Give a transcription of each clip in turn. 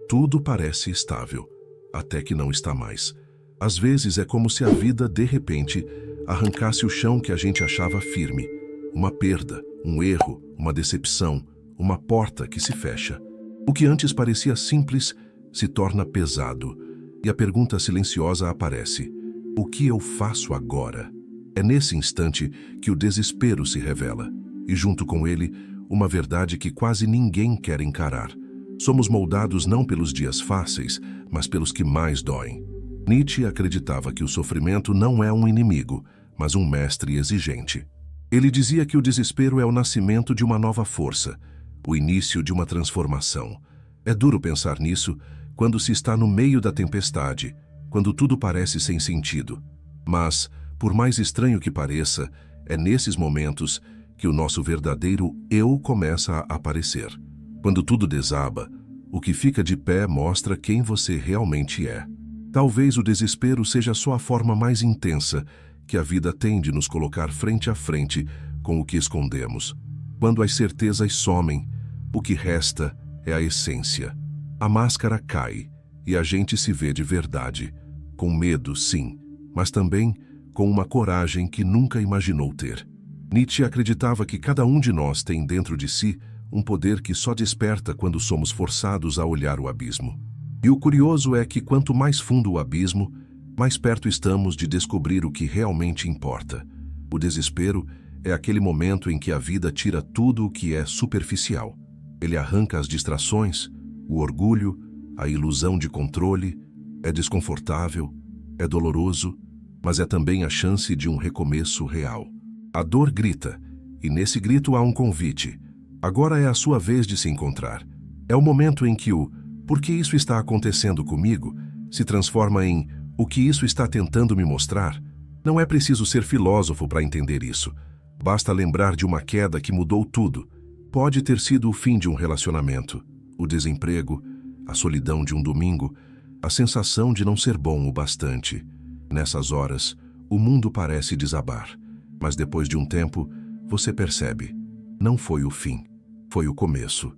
Tudo parece estável, até que não está mais. Às vezes é como se a vida, de repente, arrancasse o chão que a gente achava firme. Uma perda, um erro, uma decepção, uma porta que se fecha. O que antes parecia simples se torna pesado, e a pergunta silenciosa aparece: o que eu faço agora? É nesse instante que o desespero se revela, e junto com ele, uma verdade que quase ninguém quer encarar. Somos moldados não pelos dias fáceis, mas pelos que mais doem. Nietzsche acreditava que o sofrimento não é um inimigo, mas um mestre exigente. Ele dizia que o desespero é o nascimento de uma nova força, o início de uma transformação. É duro pensar nisso quando se está no meio da tempestade, quando tudo parece sem sentido. Mas, por mais estranho que pareça, é nesses momentos que o nosso verdadeiro eu começa a aparecer. Quando tudo desaba, o que fica de pé mostra quem você realmente é. Talvez o desespero seja só a forma mais intensa que a vida tem de nos colocar frente a frente com o que escondemos. Quando as certezas somem, o que resta é a essência. A máscara cai e a gente se vê de verdade, com medo, sim, mas também com uma coragem que nunca imaginou ter. Nietzsche acreditava que cada um de nós tem dentro de si um poder que só desperta quando somos forçados a olhar o abismo. E o curioso é que quanto mais fundo o abismo, mais perto estamos de descobrir o que realmente importa. O desespero é aquele momento em que a vida tira tudo o que é superficial. Ele arranca as distrações, o orgulho, a ilusão de controle. É desconfortável, é doloroso, mas é também a chance de um recomeço real. A dor grita, e nesse grito há um convite. Agora é a sua vez de se encontrar. É o momento em que o "por que isso está acontecendo comigo?" se transforma em "o que isso está tentando me mostrar?" Não é preciso ser filósofo para entender isso. Basta lembrar de uma queda que mudou tudo. Pode ter sido o fim de um relacionamento, o desemprego, a solidão de um domingo, a sensação de não ser bom o bastante. Nessas horas, o mundo parece desabar, mas depois de um tempo, você percebe. Não foi o fim, foi o começo.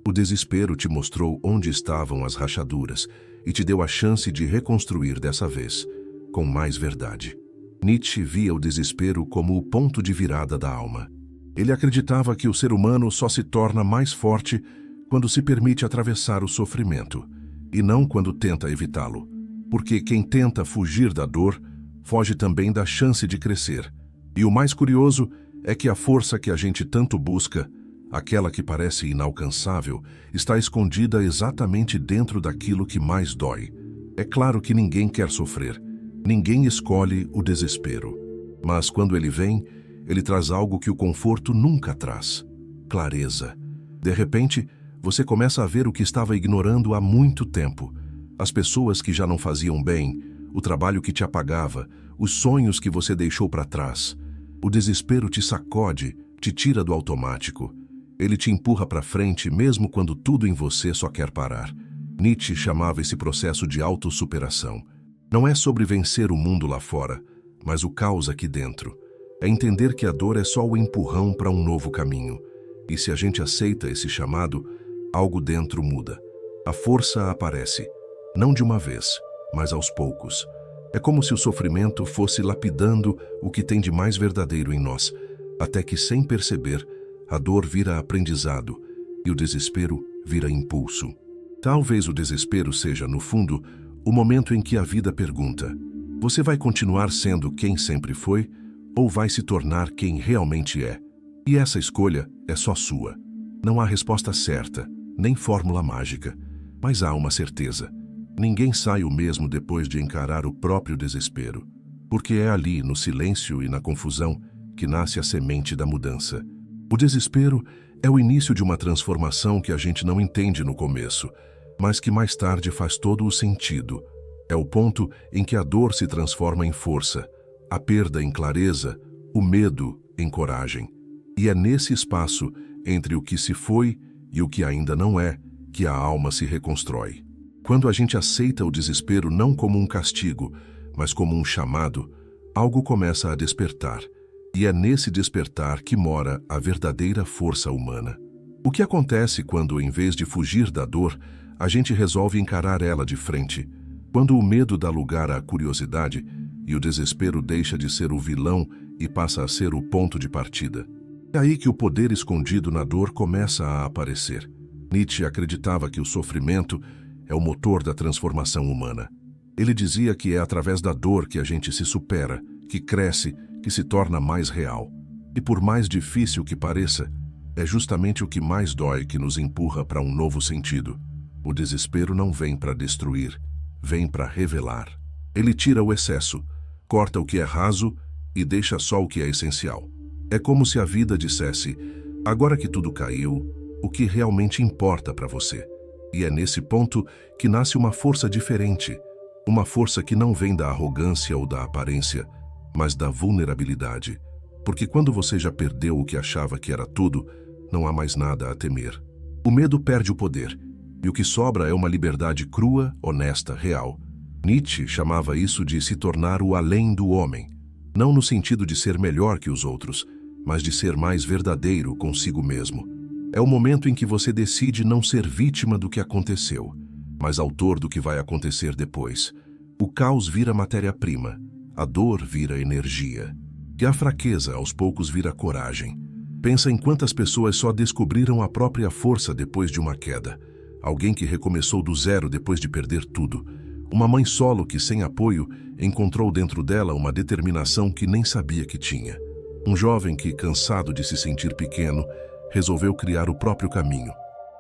O desespero te mostrou onde estavam as rachaduras e te deu a chance de reconstruir dessa vez, com mais verdade. Nietzsche via o desespero como o ponto de virada da alma. Ele acreditava que o ser humano só se torna mais forte quando se permite atravessar o sofrimento, e não quando tenta evitá-lo. Porque quem tenta fugir da dor, foge também da chance de crescer. E o mais curioso é que a força que a gente tanto busca, aquela que parece inalcançável, está escondida exatamente dentro daquilo que mais dói. É claro que ninguém quer sofrer, ninguém escolhe o desespero. Mas quando ele vem, ele traz algo que o conforto nunca traz: clareza. De repente, você começa a ver o que estava ignorando há muito tempo. As pessoas que já não faziam bem, o trabalho que te apagava, os sonhos que você deixou para trás. O desespero te sacode, te tira do automático. Ele te empurra para frente mesmo quando tudo em você só quer parar. Nietzsche chamava esse processo de autossuperação. Não é sobre vencer o mundo lá fora, mas o caos aqui dentro. É entender que a dor é só o empurrão para um novo caminho. E se a gente aceita esse chamado, algo dentro muda. A força aparece, não de uma vez, mas aos poucos. É como se o sofrimento fosse lapidando o que tem de mais verdadeiro em nós, até que, sem perceber, a dor vira aprendizado e o desespero vira impulso. Talvez o desespero seja, no fundo, o momento em que a vida pergunta: você vai continuar sendo quem sempre foi ou vai se tornar quem realmente é? E essa escolha é só sua. Não há resposta certa, nem fórmula mágica, mas há uma certeza. Ninguém sai o mesmo depois de encarar o próprio desespero, porque é ali, no silêncio e na confusão, que nasce a semente da mudança. O desespero é o início de uma transformação que a gente não entende no começo, mas que mais tarde faz todo o sentido. É o ponto em que a dor se transforma em força, a perda em clareza, o medo em coragem. E é nesse espaço, entre o que se foi e o que ainda não é, que a alma se reconstrói. Quando a gente aceita o desespero não como um castigo, mas como um chamado, algo começa a despertar. E é nesse despertar que mora a verdadeira força humana. O que acontece quando, em vez de fugir da dor, a gente resolve encarar ela de frente. Quando o medo dá lugar à curiosidade e o desespero deixa de ser o vilão e passa a ser o ponto de partida. É aí que o poder escondido na dor começa a aparecer. Nietzsche acreditava que o sofrimento é o motor da transformação humana. Ele dizia que é através da dor que a gente se supera, que cresce, que se torna mais real. E por mais difícil que pareça, é justamente o que mais dói que nos empurra para um novo sentido. O desespero não vem para destruir, vem para revelar. Ele tira o excesso, corta o que é raso e deixa só o que é essencial. É como se a vida dissesse: agora que tudo caiu, o que realmente importa para você? E é nesse ponto que nasce uma força diferente, uma força que não vem da arrogância ou da aparência, mas da vulnerabilidade. Porque quando você já perdeu o que achava que era tudo, não há mais nada a temer. O medo perde o poder, e o que sobra é uma liberdade crua, honesta, real. Nietzsche chamava isso de se tornar o além do homem, não no sentido de ser melhor que os outros, mas de ser mais verdadeiro consigo mesmo. É o momento em que você decide não ser vítima do que aconteceu, mas autor do que vai acontecer depois. O caos vira matéria-prima, a dor vira energia, e a fraqueza aos poucos vira coragem. Pensa em quantas pessoas só descobriram a própria força depois de uma queda. Alguém que recomeçou do zero depois de perder tudo. Uma mãe solo que, sem apoio, encontrou dentro dela uma determinação que nem sabia que tinha. Um jovem que, cansado de se sentir pequeno, resolveu criar o próprio caminho.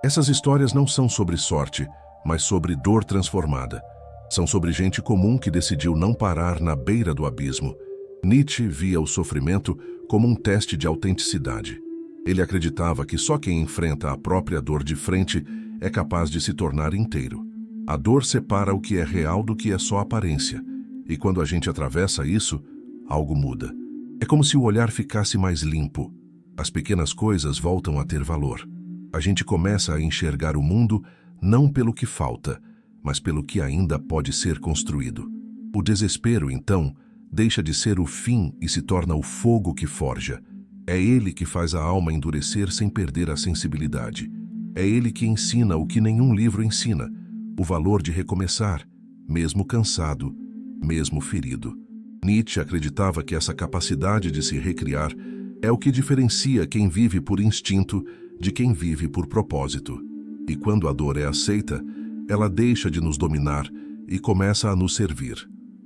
Essas histórias não são sobre sorte, mas sobre dor transformada. São sobre gente comum que decidiu não parar na beira do abismo. Nietzsche via o sofrimento como um teste de autenticidade. Ele acreditava que só quem enfrenta a própria dor de frente é capaz de se tornar inteiro. A dor separa o que é real do que é só aparência, e quando a gente atravessa isso, algo muda. É como se o olhar ficasse mais limpo. As pequenas coisas voltam a ter valor. A gente começa a enxergar o mundo não pelo que falta, mas pelo que ainda pode ser construído. O desespero, então, deixa de ser o fim e se torna o fogo que forja. É ele que faz a alma endurecer sem perder a sensibilidade. É ele que ensina o que nenhum livro ensina, o valor de recomeçar, mesmo cansado, mesmo ferido. Nietzsche acreditava que essa capacidade de se recriar é o que diferencia quem vive por instinto de quem vive por propósito. E quando a dor é aceita, ela deixa de nos dominar e começa a nos servir.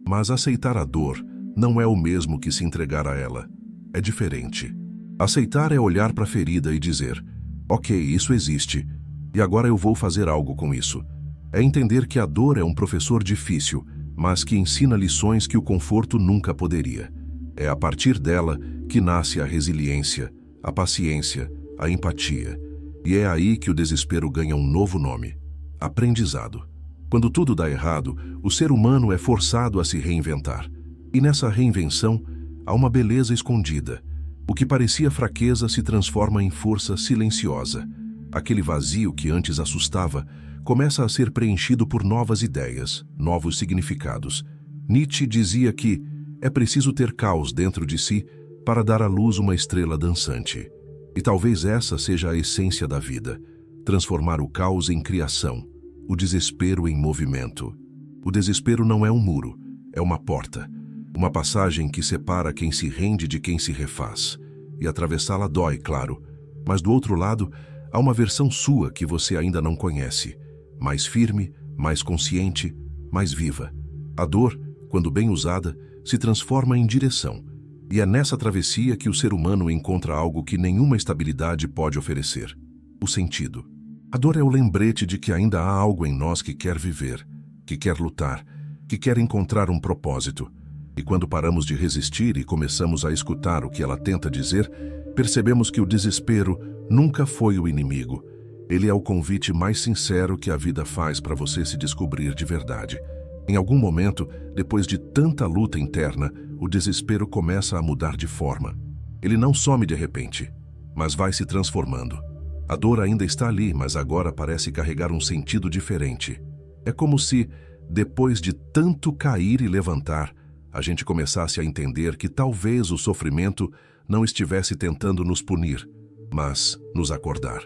Mas aceitar a dor não é o mesmo que se entregar a ela. É diferente. Aceitar é olhar para a ferida e dizer: ok, isso existe, e agora eu vou fazer algo com isso. É entender que a dor é um professor difícil, mas que ensina lições que o conforto nunca poderia. É a partir dela que nasce a resiliência, a paciência, a empatia. E é aí que o desespero ganha um novo nome: aprendizado. Quando tudo dá errado, o ser humano é forçado a se reinventar. E nessa reinvenção, há uma beleza escondida. O que parecia fraqueza se transforma em força silenciosa. Aquele vazio que antes assustava começa a ser preenchido por novas ideias, novos significados. Nietzsche dizia que é preciso ter caos dentro de si para dar à luz uma estrela dançante. E talvez essa seja a essência da vida: transformar o caos em criação, o desespero em movimento. O desespero não é um muro, é uma porta. Uma passagem que separa quem se rende de quem se refaz. E atravessá-la dói, claro, mas do outro lado há uma versão sua que você ainda não conhece. Mais firme, mais consciente, mais viva. A dor, quando bem usada, se transforma em direção. E é nessa travessia que o ser humano encontra algo que nenhuma estabilidade pode oferecer: o sentido. A dor é o lembrete de que ainda há algo em nós que quer viver, que quer lutar, que quer encontrar um propósito. E quando paramos de resistir e começamos a escutar o que ela tenta dizer, percebemos que o desespero nunca foi o inimigo. Ele é o convite mais sincero que a vida faz para você se descobrir de verdade. Em algum momento, depois de tanta luta interna, o desespero começa a mudar de forma. Ele não some de repente, mas vai se transformando. A dor ainda está ali, mas agora parece carregar um sentido diferente. É como se, depois de tanto cair e levantar, a gente começasse a entender que talvez o sofrimento não estivesse tentando nos punir, mas nos acordar.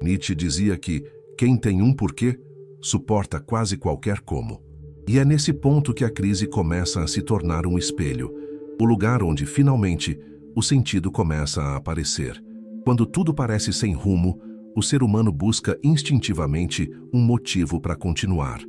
Nietzsche dizia que quem tem um porquê suporta quase qualquer como. E é nesse ponto que a crise começa a se tornar um espelho, o lugar onde, finalmente, o sentido começa a aparecer. Quando tudo parece sem rumo, o ser humano busca instintivamente um motivo para continuar.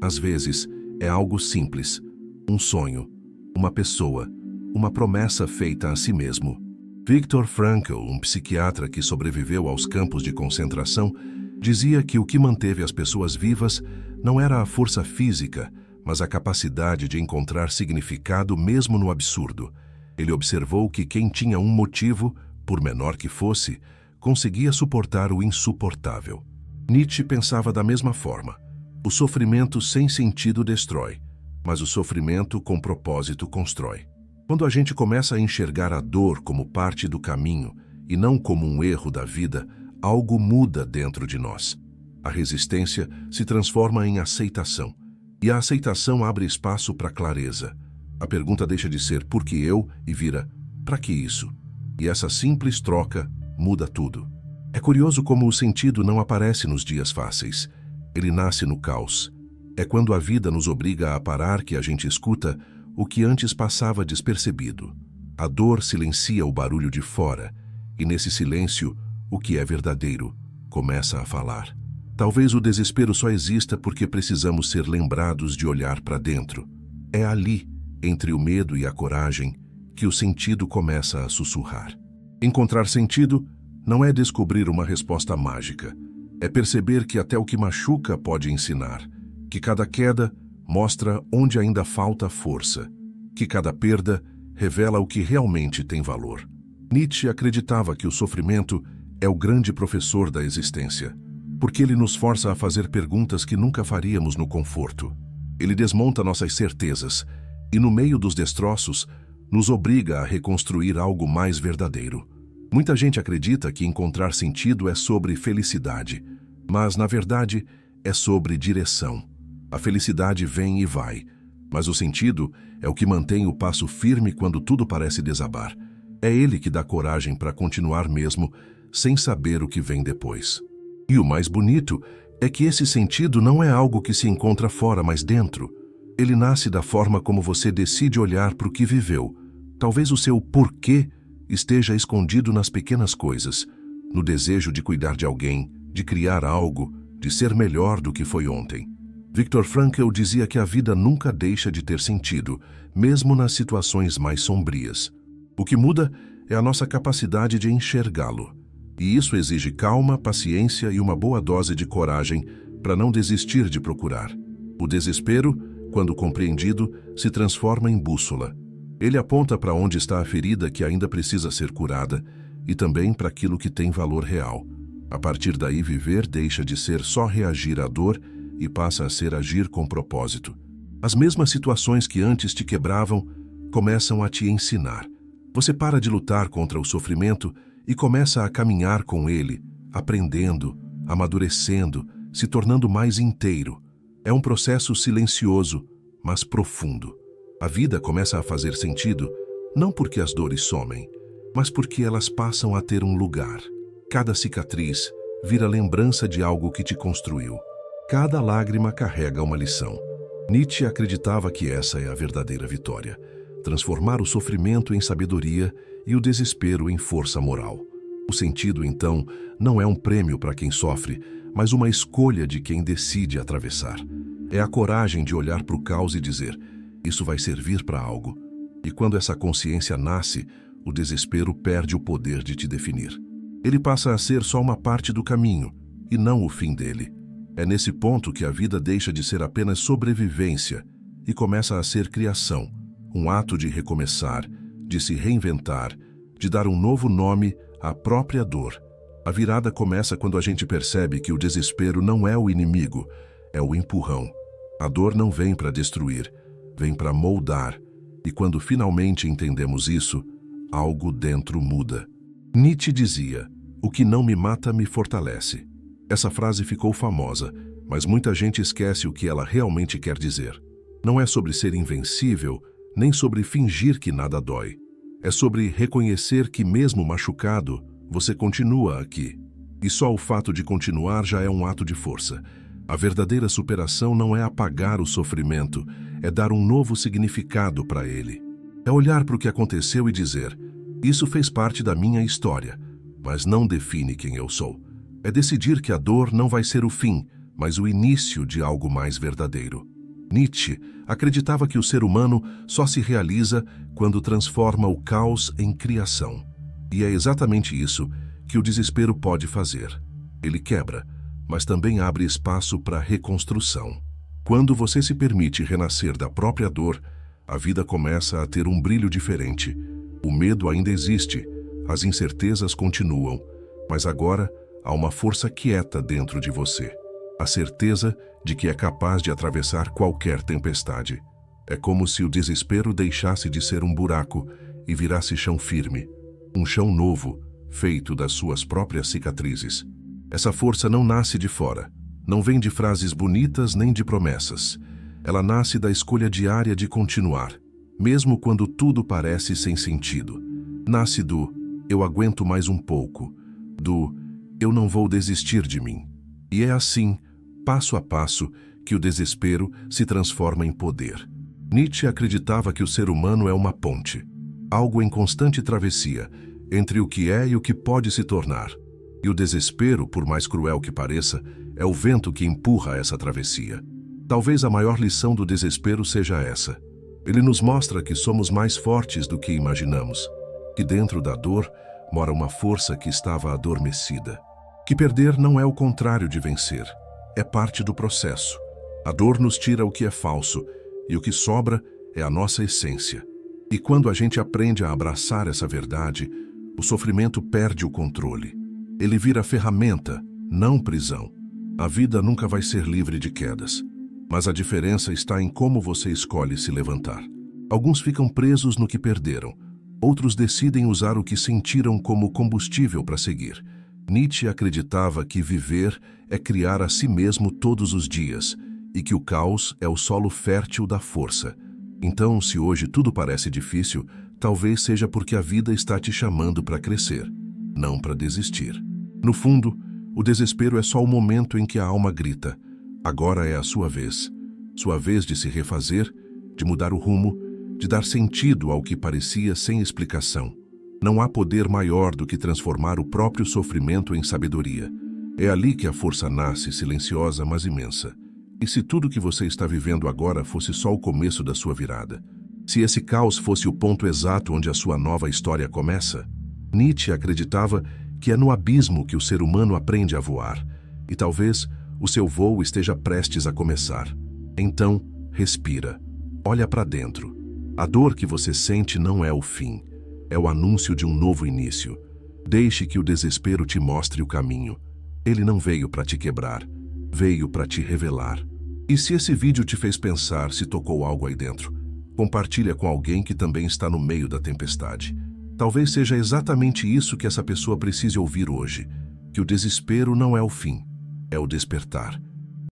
Às vezes, é algo simples, um sonho, uma pessoa, uma promessa feita a si mesmo. Viktor Frankl, um psiquiatra que sobreviveu aos campos de concentração, dizia que o que manteve as pessoas vivas não era a força física, mas a capacidade de encontrar significado mesmo no absurdo. Ele observou que quem tinha um motivo, por menor que fosse, conseguia suportar o insuportável. Nietzsche pensava da mesma forma. O sofrimento sem sentido destrói, mas o sofrimento com propósito constrói. Quando a gente começa a enxergar a dor como parte do caminho e não como um erro da vida, algo muda dentro de nós. A resistência se transforma em aceitação, e a aceitação abre espaço para clareza. A pergunta deixa de ser por que eu e vira para que isso? E essa simples troca muda tudo. É curioso como o sentido não aparece nos dias fáceis. Ele nasce no caos. É quando a vida nos obriga a parar que a gente escuta o que antes passava despercebido. A dor silencia o barulho de fora, e nesse silêncio, o que é verdadeiro começa a falar. Talvez o desespero só exista porque precisamos ser lembrados de olhar para dentro. É ali, entre o medo e a coragem, que o sentido começa a sussurrar. Encontrar sentido não é descobrir uma resposta mágica. É perceber que até o que machuca pode ensinar, que cada queda mostra onde ainda falta força, que cada perda revela o que realmente tem valor. Nietzsche acreditava que o sofrimento é o grande professor da existência, porque ele nos força a fazer perguntas que nunca faríamos no conforto. Ele desmonta nossas certezas e, no meio dos destroços, nos obriga a reconstruir algo mais verdadeiro. Muita gente acredita que encontrar sentido é sobre felicidade, mas, na verdade, é sobre direção. A felicidade vem e vai, mas o sentido é o que mantém o passo firme quando tudo parece desabar. É ele que dá coragem para continuar mesmo, sem saber o que vem depois. E o mais bonito é que esse sentido não é algo que se encontra fora, mas dentro. Ele nasce da forma como você decide olhar para o que viveu. Talvez o seu porquê esteja escondido nas pequenas coisas, no desejo de cuidar de alguém, de criar algo, de ser melhor do que foi ontem. Viktor Frankl dizia que a vida nunca deixa de ter sentido, mesmo nas situações mais sombrias. O que muda é a nossa capacidade de enxergá-lo. E isso exige calma, paciência e uma boa dose de coragem para não desistir de procurar. O desespero, quando compreendido, se transforma em bússola. Ele aponta para onde está a ferida que ainda precisa ser curada e também para aquilo que tem valor real. A partir daí, viver deixa de ser só reagir à dor e passa a ser agir com propósito. As mesmas situações que antes te quebravam começam a te ensinar. Você para de lutar contra o sofrimento e começa a caminhar com ele, aprendendo, amadurecendo, se tornando mais inteiro. É um processo silencioso, mas profundo. A vida começa a fazer sentido, não porque as dores somem, mas porque elas passam a ter um lugar. Cada cicatriz vira lembrança de algo que te construiu. Cada lágrima carrega uma lição. Nietzsche acreditava que essa é a verdadeira vitória: transformar o sofrimento em sabedoria e o desespero em força moral. O sentido, então, não é um prêmio para quem sofre, mas uma escolha de quem decide atravessar. É a coragem de olhar para o caos e dizer: isso vai servir para algo. E quando essa consciência nasce, o desespero perde o poder de te definir. Ele passa a ser só uma parte do caminho, e não o fim dele. É nesse ponto que a vida deixa de ser apenas sobrevivência e começa a ser criação, um ato de recomeçar, de se reinventar, de dar um novo nome à própria dor. A virada começa quando a gente percebe que o desespero não é o inimigo, é o empurrão. A dor não vem para destruir, vem para moldar, e quando finalmente entendemos isso, algo dentro muda. Nietzsche dizia: "O que não me mata me fortalece." Essa frase ficou famosa, mas muita gente esquece o que ela realmente quer dizer. Não é sobre ser invencível, nem sobre fingir que nada dói. É sobre reconhecer que, mesmo machucado, você continua aqui. E só o fato de continuar já é um ato de força. A verdadeira superação não é apagar o sofrimento, é dar um novo significado para ele. É olhar para o que aconteceu e dizer: isso fez parte da minha história, mas não define quem eu sou. É decidir que a dor não vai ser o fim, mas o início de algo mais verdadeiro. Nietzsche acreditava que o ser humano só se realiza quando transforma o caos em criação. E é exatamente isso que o desespero pode fazer. Ele quebra, mas também abre espaço para reconstrução. Quando você se permite renascer da própria dor, a vida começa a ter um brilho diferente. O medo ainda existe, as incertezas continuam, mas agora há uma força quieta dentro de você. A certeza de que é capaz de atravessar qualquer tempestade. É como se o desespero deixasse de ser um buraco e virasse chão firme. Um chão novo, feito das suas próprias cicatrizes. Essa força não nasce de fora, não vem de frases bonitas nem de promessas. Ela nasce da escolha diária de continuar, mesmo quando tudo parece sem sentido. Nasce do "eu aguento mais um pouco", do "eu não vou desistir de mim". E é assim, passo a passo, que o desespero se transforma em poder. Nietzsche acreditava que o ser humano é uma ponte, algo em constante travessia, entre o que é e o que pode se tornar. E o desespero, por mais cruel que pareça, é o vento que empurra essa travessia. Talvez a maior lição do desespero seja essa. Ele nos mostra que somos mais fortes do que imaginamos, que dentro da dor mora uma força que estava adormecida. Que perder não é o contrário de vencer, é parte do processo. A dor nos tira o que é falso, e o que sobra é a nossa essência. E quando a gente aprende a abraçar essa verdade, o sofrimento perde o controle. Ele vira ferramenta, não prisão. A vida nunca vai ser livre de quedas, mas a diferença está em como você escolhe se levantar. Alguns ficam presos no que perderam, outros decidem usar o que sentiram como combustível para seguir. Nietzsche acreditava que viver é criar a si mesmo todos os dias e que o caos é o solo fértil da força. Então, se hoje tudo parece difícil, talvez seja porque a vida está te chamando para crescer, não para desistir. No fundo, o desespero é só o momento em que a alma grita: agora é a sua vez de se refazer, de mudar o rumo, de dar sentido ao que parecia sem explicação. Não há poder maior do que transformar o próprio sofrimento em sabedoria. É ali que a força nasce, silenciosa, mas imensa. E se tudo que você está vivendo agora fosse só o começo da sua virada? Se esse caos fosse o ponto exato onde a sua nova história começa? Nietzsche acreditava que é no abismo que o ser humano aprende a voar, e talvez o seu voo esteja prestes a começar. Então, respira. Olha para dentro. A dor que você sente não é o fim. É o anúncio de um novo início. Deixe que o desespero te mostre o caminho. Ele não veio para te quebrar, veio para te revelar. E se esse vídeo te fez pensar, se tocou algo aí dentro, compartilha com alguém que também está no meio da tempestade. Talvez seja exatamente isso que essa pessoa precise ouvir hoje, que o desespero não é o fim, é o despertar.